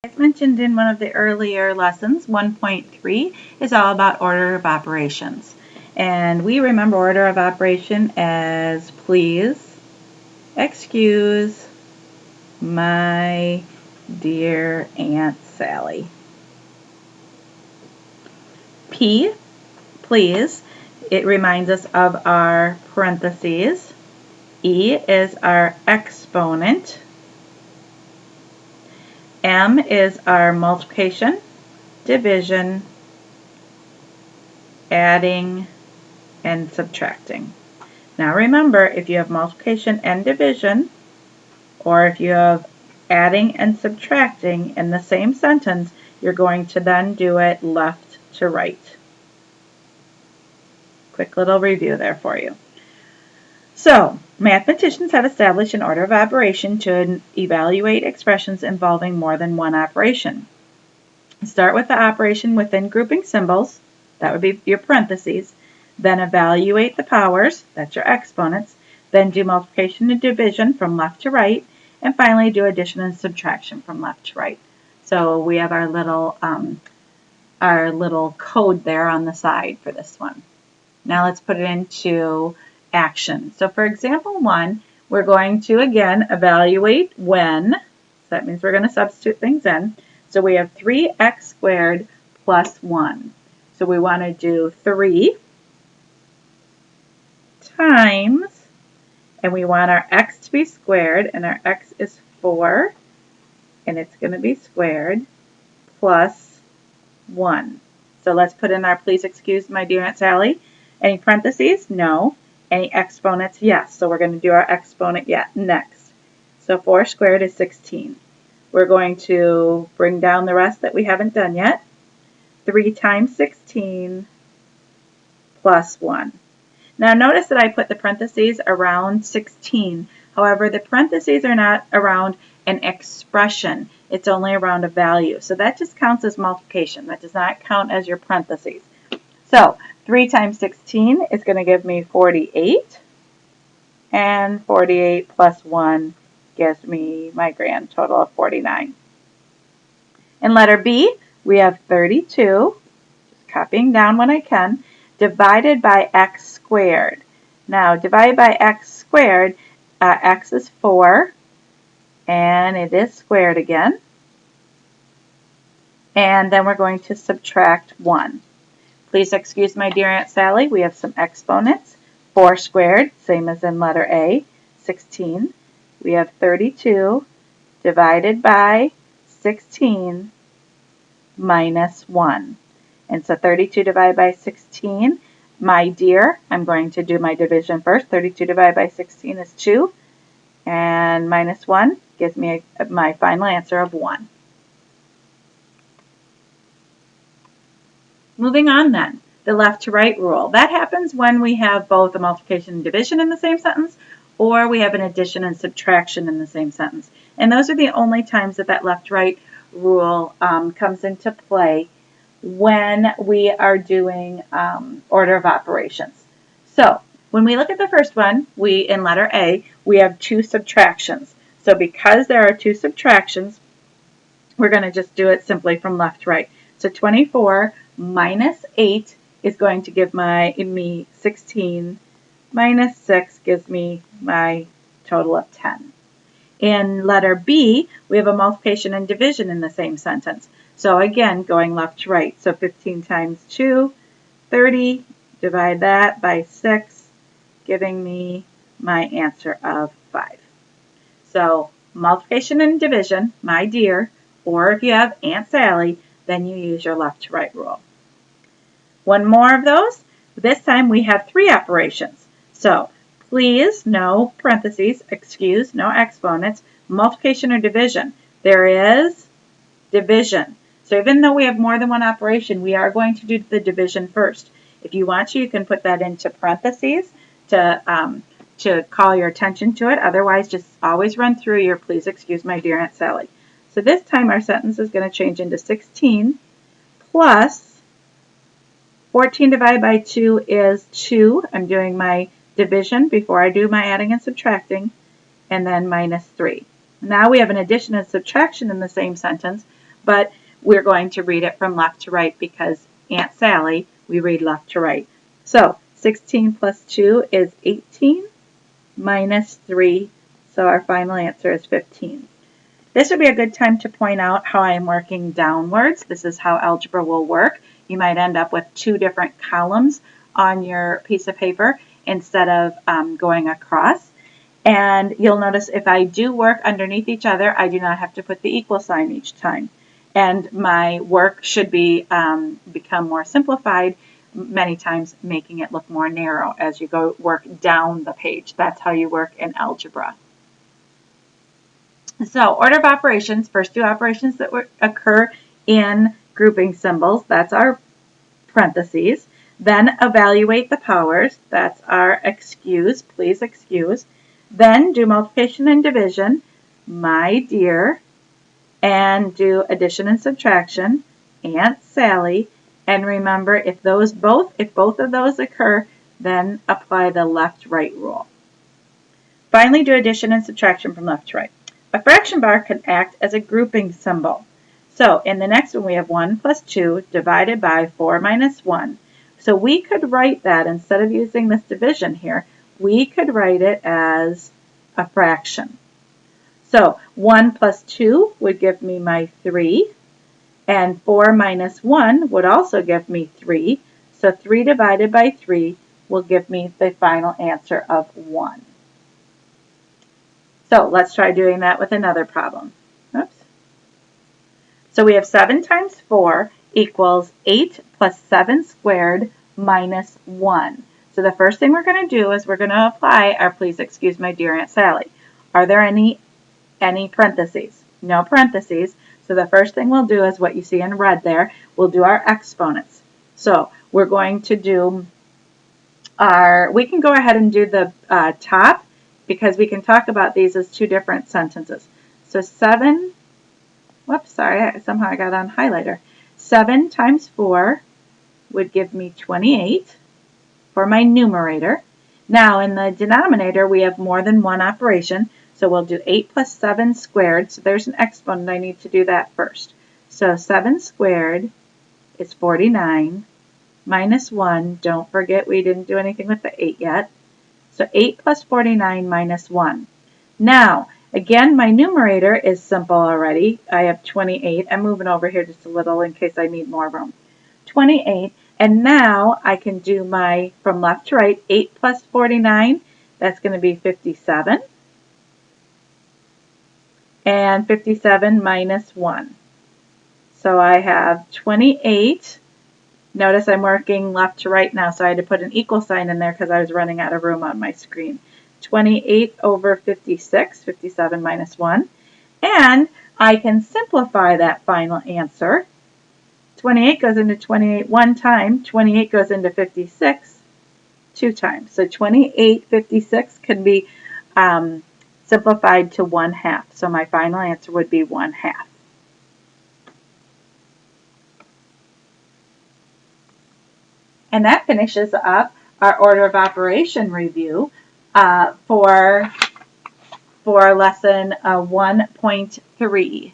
As mentioned in one of the earlier lessons, 1.3 is all about order of operations. And we remember order of operation as please excuse my dear Aunt Sally. P, please, it reminds us of our parentheses. E is our exponent. M is our multiplication, division, adding, and subtracting. Now remember, if you have multiplication and division, or if you have adding and subtracting in the same sentence, you're going to then do it left to right. Quick little review there for you. So, mathematicians have established an order of operation to evaluate expressions involving more than one operation. Start with the operation within grouping symbols, that would be your parentheses, then evaluate the powers, that's your exponents, then do multiplication and division from left to right, and finally do addition and subtraction from left to right. So we have our little code there on the side for this one. Now let's put it into action. So for example 1, we're going to again evaluate when, so that means we're going to substitute things in. So we have 3x squared plus 1. So we want to do 3 times, and we want our x to be squared, and our x is 4, and it's going to be squared, plus 1. So let's put in our please excuse my dear Aunt Sally. Any parentheses? No. Any exponents? Yes. So we're going to do our exponent next. So 4 squared is 16. We're going to bring down the rest that we haven't done yet. 3 times 16 plus 1. Now notice that I put the parentheses around 16. However, the parentheses are not around an expression. It's only around a value. So that just counts as multiplication. That does not count as your parentheses. So 3 times 16 is going to give me 48. And 48 plus 1 gives me my grand total of 49. In letter B, we have 32, just copying down when I can, divided by x squared. Now, divided by x squared, x is 4, and it is squared again. And then we're going to subtract 1. Please excuse my dear Aunt Sally, we have some exponents. 4 squared, same as in letter A, 16. We have 32 divided by 16 minus 1. And so 32 divided by 16, my dear, I'm going to do my division first. 32 divided by 16 is 2. And minus 1 gives me my final answer of 1. Moving on then, the left to right rule. That happens when we have both a multiplication and division in the same sentence, or we have an addition and subtraction in the same sentence. And those are the only times that that left to right rule comes into play when we are doing order of operations. So when we look at the first one, in letter A, we have 2 subtractions. So because there are 2 subtractions, we're going to just do it simply from left to right. So 24 minus 8 is going to give me 16, minus 6 gives me my total of 10. In letter B, we have a multiplication and division in the same sentence. So again, going left to right. So 15 times 2, 30, divide that by 6, giving me my answer of 5. So multiplication and division, my dear, or if you have Aunt Sally, then you use your left to right rule. One more of those. This time we have 3 operations. So please, no parentheses, excuse, no exponents, multiplication or division. There is division. So even though we have more than one operation, we are going to do the division first. If you want to, you can put that into parentheses to call your attention to it. Otherwise, just always run through your please excuse my dear Aunt Sally. So this time our sentence is going to change into 16 plus 14 divided by 2 is 2. I'm doing my division before I do my adding and subtracting, and then minus 3. Now we have an addition and subtraction in the same sentence, but we're going to read it from left to right because Aunt Sally, we read left to right. So 16 plus 2 is 18 minus 3, so our final answer is 15. This would be a good time to point out how I am working downwards. This is how algebra will work. You might end up with two different columns on your piece of paper instead of going across. And you'll notice if I do work underneath each other, I do not have to put the equal sign each time. And my work should be become more simplified many times, making it look more narrow as you go work down the page. That's how you work in algebra. So order of operations, first two operations that occur in grouping symbols, that's our parentheses. Then evaluate the powers, that's our excuse, please excuse. Then do multiplication and division, my dear, and do addition and subtraction, Aunt Sally. And remember, if both of those occur, then apply the left-right rule. Finally, do addition and subtraction from left to right. A fraction bar can act as a grouping symbol. So in the next one, we have 1 plus 2 divided by 4 minus 1. So we could write that, instead of using this division here, we could write it as a fraction. So 1 plus 2 would give me my 3. And 4 minus 1 would also give me 3. So 3 divided by 3 will give me the final answer of 1. So let's try doing that with another problem. Oops. So we have 7 times 4 equals 8 plus 7 squared minus 1. So the first thing we're going to do is we're going to apply our please excuse my dear Aunt Sally. Are there any parentheses? No parentheses. So the first thing we'll do is what you see in red there. We'll do our exponents. So we're going to do we can go ahead and do the top because we can talk about these as two different sentences. So 7, whoops, sorry, somehow I got on highlighter. 7 times 4 would give me 28 for my numerator. Now in the denominator we have more than one operation. So we'll do 8 plus 7 squared. So there's an exponent. I need to do that first. So 7 squared is 49 minus 1. Don't forget we didn't do anything with the 8 yet. So 8 plus 49 minus 1. Now, again, my numerator is simple already. I have 28. I'm moving over here just a little in case I need more room. 28. And now I can do my, from left to right, 8 plus 49. That's going to be 57. And 57 minus 1. So I have 28. Notice I'm working left to right now, so I had to put an equal sign in there because I was running out of room on my screen. 28 over 56, 57 minus 1. And I can simplify that final answer. 28 goes into 28 one time. 28 goes into 56 two times. So 28, 56 can be simplified to 1/2. So my final answer would be 1/2. And that finishes up our order of operation review for lesson 1.3.